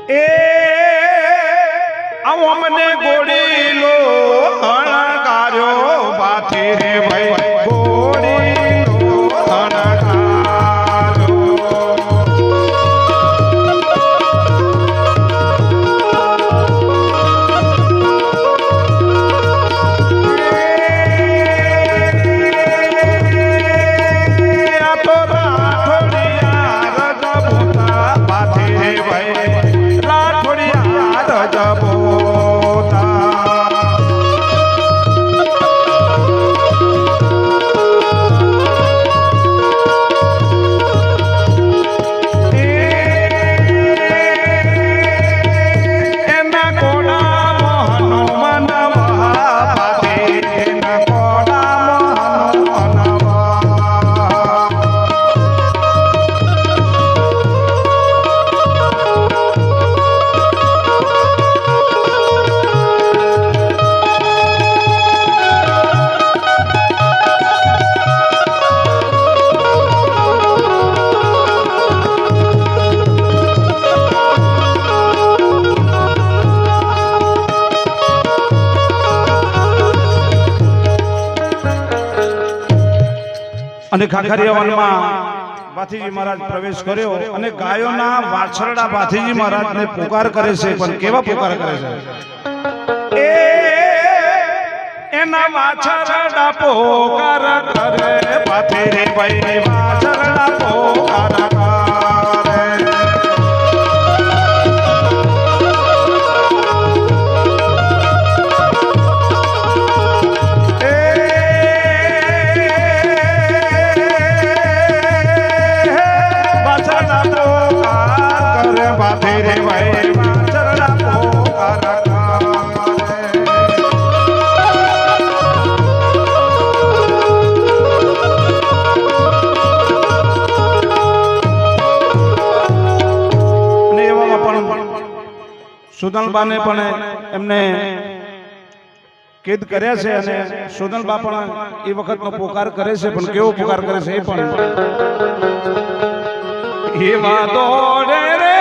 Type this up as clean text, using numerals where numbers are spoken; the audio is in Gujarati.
એ અમને ગોડીલો હણગાર્યો બાથી રે ભાઈ ગોડીલો હણગાર્યો આ તો રાઠોડિયા રજબોતા બાથી રે ભાઈ રાઠોડિયા રજબોતા અને ખાખરિયા વનમાં બાથીજી મહારાજ પ્રવેશ કર્યો અને ગાયોના વાછરડા બાથીજી મહારાજને પુકાર કરે છે પણ કેવા પુકાર કરે છે એના વાછરડા પુકાર કરે બાથી રે ભાઈ વાછરડા પુકાર કરે બાથી રે ભાઈ વાછરડા પુકાર અને એવામાં પણ સુદલબાને પણ એમને કેદ કર્યા છે અને સુદલબા પણ એ વખતનો પુકાર કરે છે પણ કેવો પુકાર કરે છે એ પણ એવા દોડે રે